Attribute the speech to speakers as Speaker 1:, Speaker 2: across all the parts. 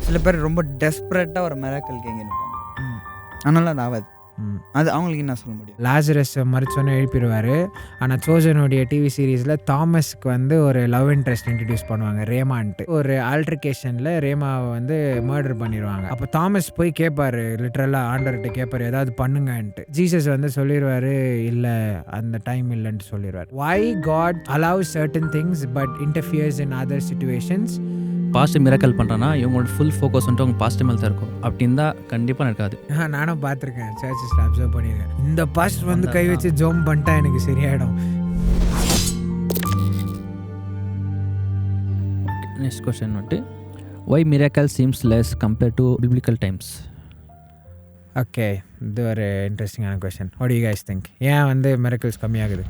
Speaker 1: சில பேர் ரொம்ப டெஸ்பரேட்டாக ஒரு மிராக்கல் கேங்க நிற்பாங்க. அதனால அது ஆகாது. அது அவங்களுக்கு என்ன சொல்ல முடியும்?
Speaker 2: லாசரஸ் மறிச்சோன்னே எழுப்பிடுவார். ஆனால் சோஜனுடைய டிவி சீரீஸில் தாமஸ்க்கு வந்து ஒரு லவ் இன்ட்ரெஸ்ட் இன்ட்ரடியூஸ் பண்ணுவாங்க, ரேமான்ட்டு. ஒரு ஆல்ட்ரிகேஷனில் ரேமாவை வந்து மர்டர் பண்ணிடுவாங்க. அப்போ தாமஸ் போய் கேட்பார், லிட்ரலாக ஆண்டவர்கிட்ட கேட்பார் ஏதாவது பண்ணுங்கன்ட்டு. ஜீசஸ் வந்து சொல்லிடுவார், இல்லை அந்த டைம் இல்லைன்ட்டு சொல்லிடுவார். Why God allows certain things but interferes in other situations?
Speaker 3: Past miracle பண்ணுறேன்னா இவங்களோட ஃபுல் ஃபோக்கஸ் வந்துட்டு அவங்க பாஸ்ட் மேலே தான் இருக்கும். அப்படின்னு தான் கண்டிப்பாக நடக்காது.
Speaker 2: நானும் பார்த்துருக்கேன், சர்ச்சஸில் அப்சர்வ் பண்ணியிருக்கேன். இந்த பாஸ்ட் வந்து கை வச்சு ஜோம் பண்ணிட்டா எனக்கு சரியாயிடும்.
Speaker 3: நெக்ஸ்ட் கொஸ்டின் வந்துட்டு, why miracle seems less compared to biblical times?
Speaker 2: Okay, இது ஒரு இன்ட்ரெஸ்டிங்கான question. What do you guys think? ஏன் வந்து மிராக்கிள்ஸ் கம்மியாகுது?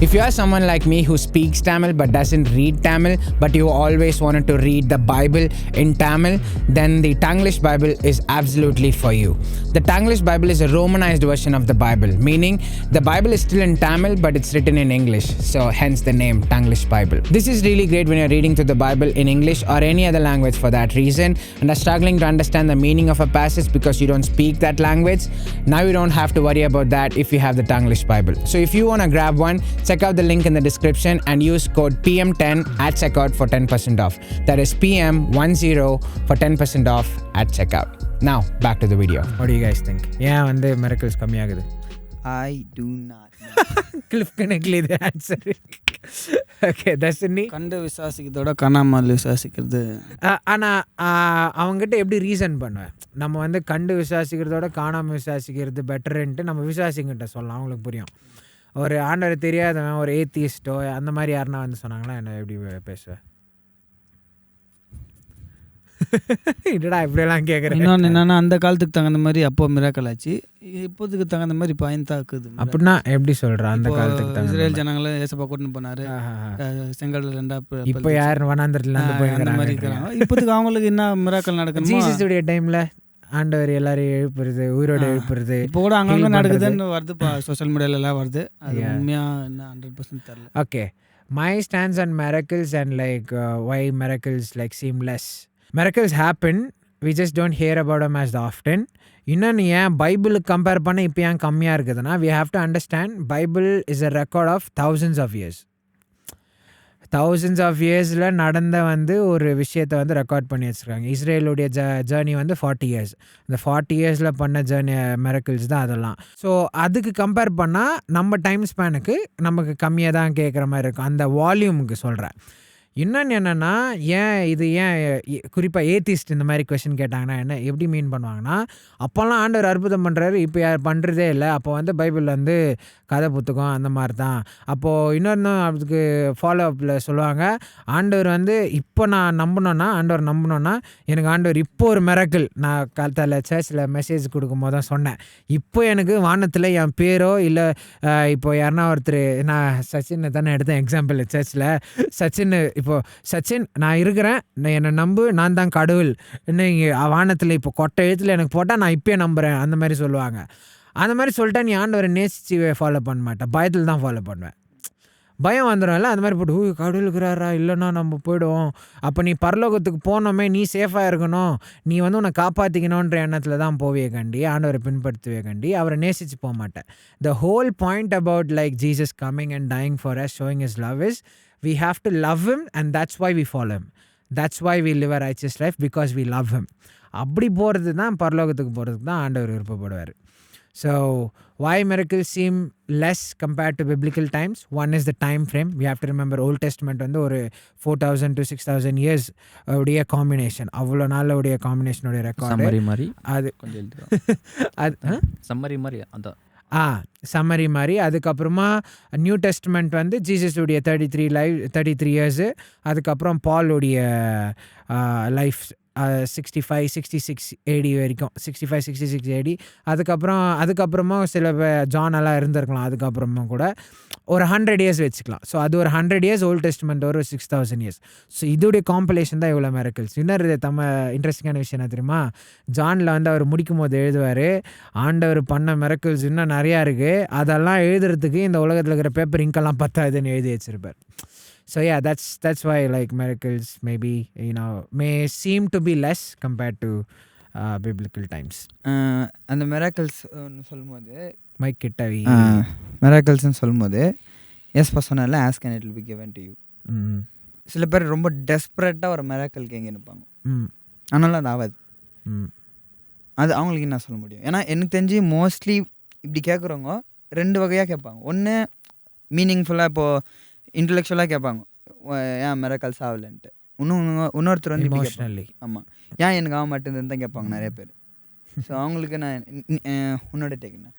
Speaker 4: If you are someone like me who speaks Tamil but doesn't read Tamil, but you always wanted to read the Bible in Tamil, then the Tanglish Bible is absolutely for you. The Tanglish Bible is a Romanized version of the Bible, meaning the Bible is still in Tamil but it's written in English, so hence the name Tanglish Bible. This is really great when you're reading through the Bible in English or any other language for that reason and are struggling to understand the meaning of a passage because you don't speak that language. Now you don't have to worry about that if you have the Tanglish Bible. So if you want to grab one, check out the link in the description and use code PM10 at checkout for 10% off. That is PM10 for 10% off at checkout. Now back to the video.
Speaker 2: What do you guys think? ஏன் வந்து miracles கம்மியாகுது?
Speaker 1: I do not know.
Speaker 2: Cliff கணக்கில் இது answer. Okay, Dharshini.
Speaker 5: கண்டு விசுவாசிக்கிறதோட காணாமல் விசுவாசிக்கிறது.
Speaker 2: ஆனால் அவங்ககிட்ட எப்படி ரீசன் பண்ணுவேன்? நம்ம வந்து கண்டு விசுவாசிக்கிறதோட காணாமல் விசுவாசிக்கிறது பெட்டருன்ட்டு நம்ம விசுவாசிங்கிட்ட சொல்லலாம், அவங்களுக்கு புரியும். ஒரு ஆண்டவர் தெரியாதவன், ஒரு ஏத்திஸ்டோ அந்த மாதிரி யாருன்னா வந்து சொன்னாங்களா என்ன எப்படி பேசுவேன்? இதடா இப்படியெல்லாம் கேட்குறேன்.
Speaker 5: இன்னொன்று என்னன்னா, அந்த காலத்துக்கு தகுந்த மாதிரி அப்போ மிராக்கல் ஆச்சு, இப்போதுக்கு தகுந்த மாதிரி இப்போ தாக்குது.
Speaker 2: அப்படின்னா எப்படி சொல்கிறேன்? அந்த காலத்துக்கு
Speaker 5: இஸ்ரேல் ஜனங்களை ஏசப்பா கூட்டின்னு போனாரு, செங்கல் ரெண்டா.
Speaker 2: இப்போ யார் வனாந்தரத்துல
Speaker 5: அந்த மாதிரி இருக்கிறாங்க. இப்போதுக்கு அவங்களுக்கு என்ன மிராக்கல் நடக்கணும்?
Speaker 2: ஜீசஸுடைய டைமில் ஆண்டவர் எல்லாரையும் எழுப்புறது, உயிரோடு எழுப்புறது
Speaker 5: இப்போ கூட அங்கங்கே நடக்குதுன்னு வருது, சோஷியல் மீடியாலலாம் வருது. அது உண்மையாக என்ன 100% தெரியல.
Speaker 2: Okay, my stands on miracles and like why miracles like seem less. Miracles happen, we just don't hear about them as often. இன்னொன்று ஏன் பைபிளுக்கு கம்பேர் பண்ண இப்போ ஏன் கம்மியாக இருக்குதுன்னா, we have to understand Bible is a record of thousands of years. நடந்த வந்து ஒரு விஷயத்தை வந்து ரெக்கார்ட் பண்ணி வச்சுருக்காங்க. இஸ்ரேலுடைய ஜேர்னி வந்து 40 years. இந்த 40 yearsல பண்ண ஜேர்னி மிராக்கிள்ஸ் தான் அதெல்லாம். ஸோ அதுக்கு கம்பேர் பண்ணால் நம்ம டைம் ஸ்பேனுக்கு நமக்கு கம்மியாக தான் கேட்குற மாதிரி இருக்கும், அந்த வால்யூமுக்கு சொல்கிறேன். இன்னொன்று என்னென்னா, ஏன் குறிப்பாக ஏத்திஸ்ட் இந்த மாதிரி கொஷின் கேட்டாங்கன்னா என்ன எப்படி மீன் பண்ணுவாங்கன்னா, அப்போல்லாம் ஆண்டவர் அற்புதம் பண்ணுறாரு, இப்போ யார் பண்ணுறதே இல்லை, அப்போ வந்து பைபிளில் வந்து கதை புத்தகம் அந்த மாதிரி தான். அப்போது இன்னொன்று அதுக்கு ஃபாலோ அப்பில் சொல்லுவாங்க, ஆண்டவர் வந்து இப்போ நான் ஆண்டவர் நம்பணுன்னா எனக்கு ஆண்டவர் இப்போ ஒரு மிராக்கிள், நான் காலத்தால் சர்ச்சில் மெசேஜ் கொடுக்கும் போது தான் சொன்னேன், இப்போ எனக்கு வானத்தில் என் பேரோ இல்லை இப்போ யாருன்னா ஒருத்தர், நான் சச்சின் தானே எடுத்தேன் எக்ஸாம்பிள் சர்ச்சில், சச்சின் சச்சின் நான் இருக்கிறேன், என்னை நம்பு, நான் தான் கடவுள், இன்னும் வானத்தில் இப்போ கொட்டை எழுத்துல எனக்கு போட்டால் நான் இப்போயே நம்புகிறேன், அந்த மாதிரி சொல்லுவாங்க. அந்த மாதிரி சொல்லிட்டா நீ ஆண்டவரை நேசிச்சு ஃபாலோ பண்ண மாட்டேன், பயத்தில் தான் ஃபாலோ பண்ணுவேன். பயம் வந்துடும்ல, அந்த மாதிரி போட்டு கடவுள் இருக்கிறாரா இல்லைன்னா நம்ம போய்டுவோம், அப்போ நீ பரலோகத்துக்கு போனோமே நீ சேஃபாக இருக்கணும், நீ வந்து உன்னை காப்பாற்றிக்கணுன்ற எண்ணத்தில் தான் போவே கண்டி, ஆண்டவரை பின்படுத்துவே கண்டி, அவரை நேசித்து போக மாட்டேன். The whole point about like Jesus coming and dyeing for us, showing his love is we have to love him and that's why we follow him. That's why we live a righteous life, because we love him. அப்படி போகிறது தான் பரலோகத்துக்கு போகிறதுக்கு தான் ஆண்டவர் விருப்பப்படுவார். So why miracles seem less compared to biblical times? One is the time frame. We have to remember Old Testament வந்து ஒரு 4000 to 6000 years உடைய காம்பினேஷன், அவ்வளோ நாள் உடைய காம்பினேஷனுடைய ரெக்கார்டு.
Speaker 3: சம்மரி மாதிரி
Speaker 2: அது
Speaker 3: அது சம்மரி மாதிரி அதான்
Speaker 2: சம்மரி மாதிரி. அதுக்கப்புறமா நியூ டெஸ்ட்மெண்ட் வந்து ஜீசஸுடைய 33 years, அதுக்கப்புறம் பாலுடைய லைஃப் 65-66 AD வரைக்கும், 65-66 AD. அதுக்கப்புறமா சில ஜானெல்லாம் இருந்திருக்கலாம், அதுக்கப்புறமா கூட ஒரு 100 years வச்சுக்கலாம். ஸோ அது ஒரு 100 years, ஓல்ட் டெஸ்ட்மெண்ட் ஒரு 6000 years. ஸோ இதோடைய காம்பலேஷன் தான் இவ்வளோ மிராக்கிள்ஸ். இன்னொரு இன்ட்ரெஸ்டிங்கான விஷயம் என்ன தெரியுமா, ஜானில் வந்து அவர் முடிக்கும் போது எழுதுவார், ஆண்டவர் பண்ண மிராக்கிள்ஸ் இன்னும் நிறையா இருக்குது, அதெல்லாம் எழுதுறதுக்கு இந்த உலகத்தில் இருக்கிற பேப்பர் இங்கெல்லாம் பத்தாதுன்னு எழுதி வச்சிருப்பார். So yeah, that's why like miracles maybe may seem to be less compared to biblical times.
Speaker 1: அந்த மெராக்கல்ஸ் சொல்லும்போது
Speaker 2: மைக் கிட்டவி
Speaker 1: மெராக்கல்ஸ்னு சொல்லும்போது எஸ் சொன்னால ask and it will be given to you. சில பேர் ரொம்ப டெஸ்பரேட்டாக ஒரு மெராக்கல் கேங்க நிற்பாங்க, அதனால அது ஆகாது. அது அவங்களுக்கு என்ன சொல்ல முடியும்? ஏன்னா எனக்கு தெரிஞ்சு மோஸ்ட்லி இப்படி கேட்குறவங்க 2 வகையாக கேட்பாங்க. ஒன்று மீனிங்ஃபுல்லாக இப்போது இன்டலெக்சுவலாக கேட்பாங்க ஏன் மெராக்கல்ஸ் ஆகலைன்ட்டு. இன்னொருத்தர் வந்து
Speaker 2: இமோஷனலி
Speaker 1: ஆமாம் ஏன் எனக்கு ஆக மாட்டேங்குதுன்னு தான் கேட்பாங்க நிறைய பேர். ஸோ அவங்களுக்கு நான் உன்னோட டேக்குண்ணா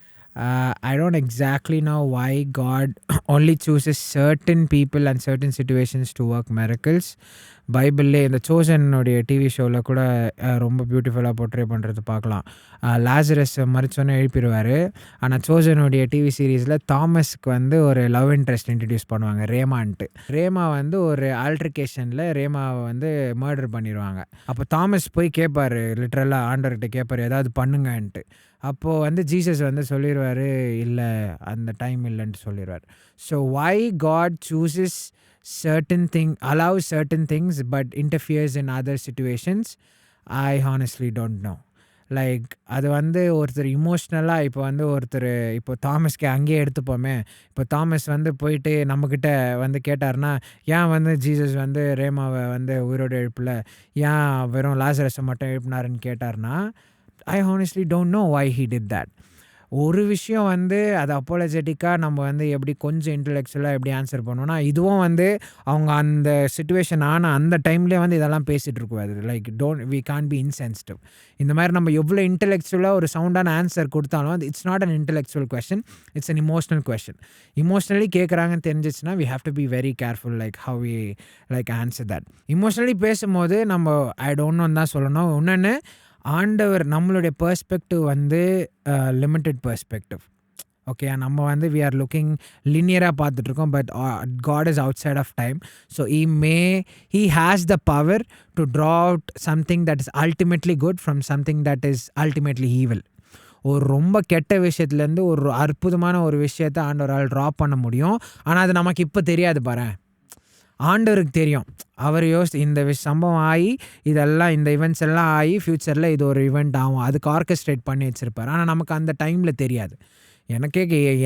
Speaker 2: I don't exactly know why God only chooses certain people and certain situations to work miracles. பைபிள்லே இந்த சோசனுடைய டிவி ஷோவில் கூட ரொம்ப பியூட்டிஃபுல்லாக போர்ட்ரே பண்ணுறது பார்க்கலாம். லாசரஸ் மறிச்சோன்னே எழுப்பிடுவார். ஆனால் சோசனுடைய டிவி சீரீஸில் தாமஸ்க்கு வந்து ஒரு லவ் இன்ட்ரெஸ்ட் இன்ட்ரடியூஸ் பண்ணுவாங்க, ரேமான்ட்டு. ரேமா வந்து ஒரு ஆல்ட்ரிகேஷனில் ரேமாவை வந்து மர்டர் பண்ணிடுவாங்க. அப்போ தாமஸ் போய் கேட்பார், லிட்ரலாக ஆண்டவர்கிட்ட கேட்பார் ஏதாவது பண்ணுங்கன்ட்டு. அப்போது வந்து ஜீசஸ் வந்து சொல்லிடுவார் இல்லை அந்த டைம் இல்லைன்ட்டு சொல்லிடுவார். So why God chooses allows certain things but interferes in other situations, I honestly don't know. Like அது வந்து ஒருத்தர் இமோஷ்னலாக இப்போ வந்து ஒருத்தர் இப்போ தாமஸ்க்கு அங்கேயே எடுத்துப்போமே. இப்போ தாமஸ் வந்து போயிட்டு நம்மக்கிட்ட வந்து கேட்டார்னா ஏன் வந்து ஜீசஸ் வந்து ரேமாவை வந்து உயிரோடு எழுப்பல, ஏன் வெறும் லாசரஸை மட்டும் எழுப்பினாருன்னு கேட்டார்னா I honestly don't know why he did that. ஒரு விஷயம் வந்து அது அப்போலஜெட்டிக்காக நம்ம வந்து எப்படி கொஞ்சம் இன்டலெக்சுவலாக எப்படி ஆன்சர் பண்ணுவோம்னா, இதுவும் வந்து அவங்க அந்த சுச்சுவேஷன் ஆனால் அந்த டைம்லேயே வந்து இதெல்லாம் பேசிகிட்டு இருக்குவாது. Like we can't be insensitive. இந்த மாதிரி நம்ம எவ்வளோ இன்டலெக்சுவலாக ஒரு சவுண்டான ஆன்சர் கொடுத்தாலும் அது it's not an intellectual question, it's an emotional question. Emotionally கேட்குறாங்கன்னு தெரிஞ்சிச்சுன்னா we have to be very careful like how we like answer that. Emotionally பேசும்போது நம்ம I don't know தான் சொல்லணும். இன்னொன்று ஆண்டவர் நம்மளுடைய பெர்ஸ்பெக்டிவ் வந்து லிமிட்டட் பெர்ஸ்பெக்டிவ். ஓகே, நம்ம வந்து வி ஆர் லுக்கிங் லினியராக பார்த்துட்ருக்கோம், but God is outside of time. So he has the power to draw out something that is ultimately good from something that is ultimately evil. ஒரு ரொம்ப கெட்ட விஷயத்துலேருந்து ஒரு அற்புதமான ஒரு விஷயத்தை ஆண்டவரால் ட்ரா பண்ண முடியும். ஆனால் அது நமக்கு இப்போ தெரியாது பாரு, ஆண்டவருக்கு தெரியும். அவர் இந்த சம்பவம் ஆகி இதெல்லாம் இந்த ஈவெண்ட்ஸ் எல்லாம் ஆகி ஃப்யூச்சரில் இது ஒரு ஈவெண்ட் ஆகும், அதுக்கு ஆர்கெஸ்ட்ரேட் பண்ணி வச்சுருப்பார். ஆனால் நமக்கு அந்த டைமில் தெரியாது.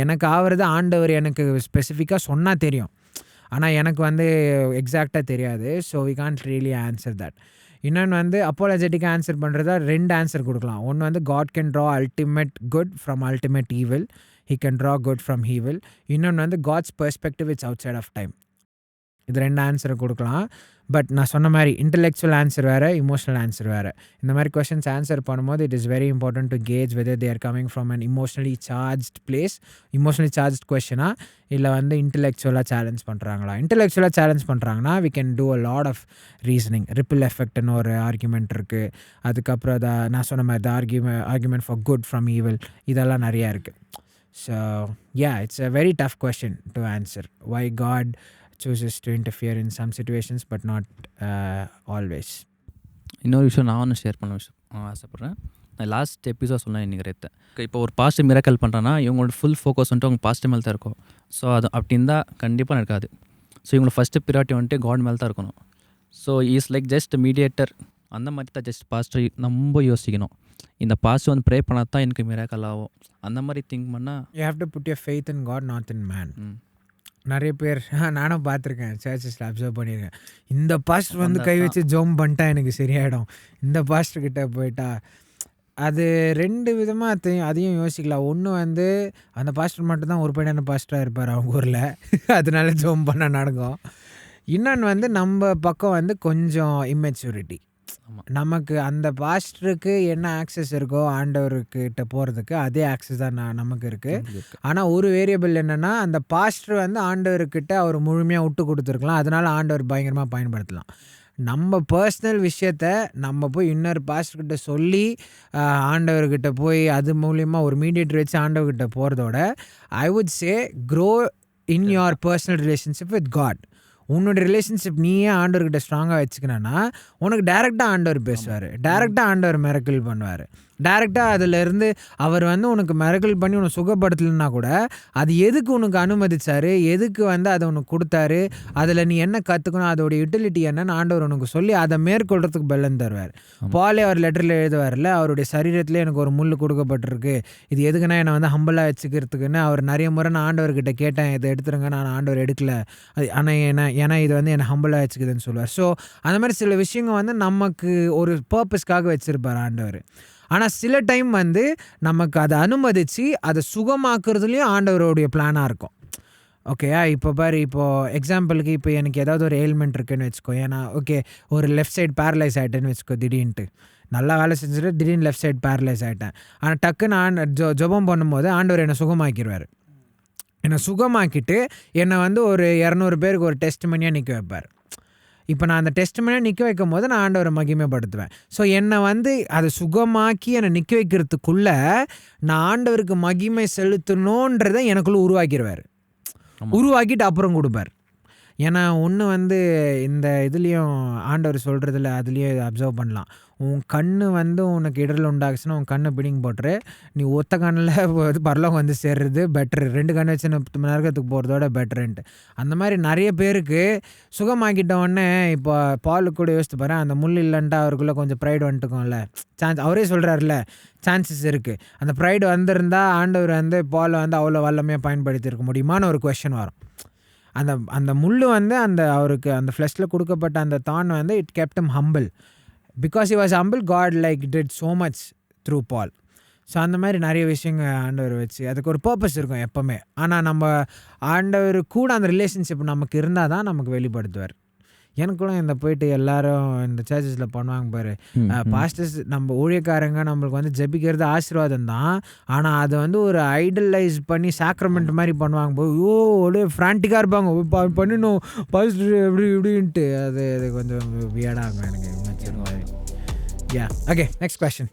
Speaker 2: எனக்கு ஆகிறது ஆண்டவர் எனக்கு ஸ்பெசிஃபிக்காக சொன்னால் தெரியும், ஆனால் எனக்கு வந்து எக்ஸாக்டாக தெரியாது. So we can't really answer that. இன்னொன்று வந்து அப்போலஜெட்டிக்காக ஆன்சர் பண்ணுறதா 2 ஆன்சர் கொடுக்கலாம். ஒன்று வந்து God can draw ultimate good from ultimate evil, he can draw good from evil. இன்னொன்று வந்து God's perspective it's outside of time. இது 2 ஆன்சரை கொடுக்கலாம். பட் நான் சொன்ன மாதிரி இன்டெலெக்சுவல் ஆன்சர் வேறு, இமோஷனல் ஆன்சர் வேறு. இந்த மாதிரி கொஷின்ஸ் ஆன்சர் பண்ணும்போது it is very important to gauge whether they are coming from an emotionally charged place, emotionally charged கொஷனா, இல்லை வந்து இன்டெலெக்சுவலாக சேலஞ்ச் பண்ணுறாங்களா. இன்டெலெக்சுவலாக சேலஞ்ச் பண்ணுறாங்கன்னா we can do a lot of reasoning. Ripple எஃபெக்ட்னு ஒரு ஆர்குமெண்ட் இருக்குது. அதுக்கப்புறம் நான் சொன்ன மாதிரி argument for good from evil, இதெல்லாம் நிறையா இருக்குது. So yeah, it's a very tough question to answer. Why God chooses to interfere in some situations but not always.
Speaker 3: இன்னொரு விஷயம் நான் ஒன்று ஷேர் பண்ண ஆசைப்பட்றேன். நான் லாஸ்ட் எபிசோட் சொன்னேன் நினைக்கிறேன். இப்போ ஒரு பாசிட்டிவ் மிராக்கல் பண்ணுறேன்னா இவங்களோட ஃபுல் ஃபோக்கஸ் வந்துட்டு அவங்க பாசிட்டிவ் மேலே தான் இருக்கும். ஸோ அது அப்படி இருந்தால் கண்டிப்பாக நடக்காது. ஸோ இவங்களோட ஃபஸ்ட்டு ப்ரியாரிட்டி வந்துட்டு காட் மேலே தான் இருக்கணும். So is like just mediator, அந்த மாதிரி தான் ஜஸ்ட் பாசிட்டிவ் நம்ம யோசிக்கணும். இந்த பாசிட்டிவ் வந்து ப்ரே பண்ணால் தான் எனக்கு மிராக்கல் ஆகும், அந்த மாதிரி திங்க் பண்ணால்.
Speaker 2: You have to put your faith in God, not in man. நிறைய பேர் நானும் பார்த்துருக்கேன், சர்ச்சஸில் அப்சர்வ் பண்ணியிருக்கேன். இந்த பாஸ்டர் வந்து கை வச்சு ஜோம் பண்ணிட்டா எனக்கு சரியாயிடும், இந்த பாஸ்டர்கிட்ட போயிட்டா. அது 2 விதமாக அதையும் யோசிக்கலாம். ஒன்று வந்து அந்த பாஸ்டர் மட்டும்தான் ஒரு பையனான பாஸ்டராக இருப்பார் அவங்க ஊரில், அதனால ஜோம் பண்ண நடக்கும். இன்னொன்று வந்து நம்ம பக்கம் வந்து கொஞ்சம் இம்மெச்சூரிட்டி. நமக்கு அந்த பாஸ்டருக்கு என்ன ஆக்சஸ் இருக்கோ ஆண்டவர்கிட்ட போகிறதுக்கு அதே ஆக்சஸ் தான் நமக்கு இருக்குது. ஆனால் ஒரு வேரியபிள் என்னென்னா, அந்த பாஸ்டர் வந்து ஆண்டவர்கிட்ட அவர் முழுமையாக விட்டு கொடுத்துருக்கலாம், அதனால் ஆண்டவர் பயங்கரமாக பயன்படுத்தலாம். நம்ம பர்சனல் விஷயத்த நம்ம போய் இன்னொரு பாஸ்டர்கிட்ட சொல்லி ஆண்டவர்கிட்ட போய் அது மூலிமா ஒரு மீடியேட்டர் வச்சு ஆண்டவர்கிட்ட போகிறதோட I would say grow in your personal relationship with God. உன்னோட ரிலேஷன்ஷிப் நீயே ஆண்டவர்கிட்ட ஸ்ட்ராங்காக வச்சுக்கணுன்னா உனக்கு டைரெக்டாக ஆண்டவர் பேசுவார், டைரெக்டாக ஆண்டவர் மிராக்கிள் பண்ணுவார். டேரெக்டாக அதிலேருந்து அவர் வந்து உனக்கு மிரக்கல் பண்ணி உனக்கு சுகப்படுத்தலைன்னா கூட அது எதுக்கு உனக்கு அனுமதிச்சார், எதுக்கு வந்து அதை உனக்கு கொடுத்தாரு, அதில் நீ என்ன கற்றுக்கணும், அதோட யூட்டிலிட்டி என்னன்னு ஆண்டவர் உனக்கு சொல்லி அதை மேற்கொள்றதுக்கு பலன் தருவார். பாலே அவர் லெட்டரில் எழுதுவார்ல, அவருடைய சரீரத்திலே எனக்கு ஒரு முள் கொடுக்கப்பட்டிருக்கு, இது எதுக்குன்னா என்னை வந்து ஹம்பிளாக வச்சுக்கிறதுக்குன்னு அவர் நிறைய முறை நான் ஆண்டவர்கிட்ட கேட்டேன், இதை எடுத்துருங்க, நான் ஆண்டவர் எடுக்கல, அது ஆனால் ஏன்னா இது வந்து என்னை ஹம்பிளாக வச்சுக்குதுன்னு சொல்லுவார். ஸோ அந்த மாதிரி சில விஷயங்கள் வந்து நமக்கு ஒரு பர்பஸ்க்காக வச்சுருப்பார் ஆண்டவர். ஆனால் சில டைம் வந்து நமக்கு அதை அனுமதித்து அதை சுகமாக்குறதுலேயும் ஆண்டவருடைய பிளானாக இருக்கும். ஓகேயா, இப்போ பாரு, இப்போது எக்ஸாம்பிளுக்கு இப்போ எனக்கு ஏதாவது ஒரு எயில்மெண்ட் இருக்குன்னு வச்சுக்கோ, ஏன்னா ஓகே ஒரு லெஃப்ட் சைடு பேரலைஸ் ஆகிட்டேன்னு வச்சுக்கோ, திடீர்னு நல்லா வேலை செஞ்சுட்டு திடீர்னு லெஃப்ட் சைடு பேரலைஸ் ஆகிட்டேன். ஆனால் டக்குன்னு ஜெபம் பண்ணும்போது ஆண்டவர் என்னை சுகமாக்கிடுவார். என்னை சுகமாக்கிட்டு என்னை வந்து ஒரு 200 பேருக்கு ஒரு டெஸ்ட் மணியாக நிற்க வைப்பார். இப்போ நான் அந்த டெஸ்ட் மணியாக நிற்க வைக்கும் போது நான் ஆண்டவரை மகிமைப்படுத்துவேன். ஸோ என்னை வந்து அதை சுகமாக்கி என்னை நிற்க வைக்கிறதுக்குள்ளே நான் ஆண்டவருக்கு மகிமை செலுத்தணுன்றதை எனக்குள்ளே உருவாக்கிடுவார். உருவாக்கிட்டு அப்புறம் கொடுப்பார். ஏன்னா ஒன்று வந்து இந்த இதுலேயும் ஆண்டவர் சொல்கிறதுல அதுலேயே அப்சர்வ் பண்ணலாம். உன் கண்ணு வந்து உனக்கு இடரில் உண்டாகுச்சுன்னா உன் கண்ணை பிடிங்கி போட்டுரு, நீ ஒத்த கண்ணில் பரலோகம் வந்து சேர்றது பெட்ரு, 2 கண்ணு வச்சு 30 நரகத்துக்கு போகிறதோட பெட்டருன்ட்டு. அந்த மாதிரி நிறைய பேருக்கு சுகமாக்கிட்டோடனே இப்போ பாலுக்கு கூட யோசித்து பாரு, அந்த முள் இல்லைன்ட்டு அவருக்குள்ளே கொஞ்சம் ப்ரைடு வந்துட்டுக்கோம்ல, அவரே சொல்கிறாருல சான்சஸ் இருக்குது. அந்த ப்ரைடு வந்திருந்தால் ஆண்டவர் வந்து பாலை வந்து அவ்வளோ வல்லமையாக பயன்படுத்தியிருக்க முடியுமான்னு ஒரு கொஸ்டின் வரும். அந்த முள் வந்து அந்த அவருக்கு அந்த ஃப்ளஷில் கொடுக்கப்பட்ட அந்த தான் வந்து it kept him humble. Because he was humble, God like did so much through Paul. So அந்த மாதிரி நிறைய விஷயங்கள் ஆண்டவர் வச்சு அதுக்கு ஒரு பர்பஸ் இருக்கும் எப்போவுமே. ஆனால் நம்ம ஆண்டவர் கூட அந்த ரிலேஷன்ஷிப் நமக்கு இருந்தால் தான் நமக்கு வெளிப்படுத்துவார். எனக்கு கூட இந்த போயிட்டு எல்லாரும் இந்த சர்ச்சஸில் பண்ணுவாங்க பாரு, பாஸ்டர்ஸ் நம்ம ஊழியக்காரங்க நம்மளுக்கு வந்து ஜெபிக்கிறது ஆசீர்வாதம் தான், ஆனால் அதை வந்து ஒரு ஐடலைஸ் பண்ணி சாக்ரமெண்ட் மாதிரி பண்ணுவாங்க போய், ஓ அப்படியே ஃப்ரான்டிக்காக இருப்பாங்க, பண்ணணும் பாஸ்டர் எப்படி இப்படின்ட்டு. அது கொஞ்சம் வியடாகும் எனக்கு. யா, ஓகே, நெக்ஸ்ட் கொஸ்டின்.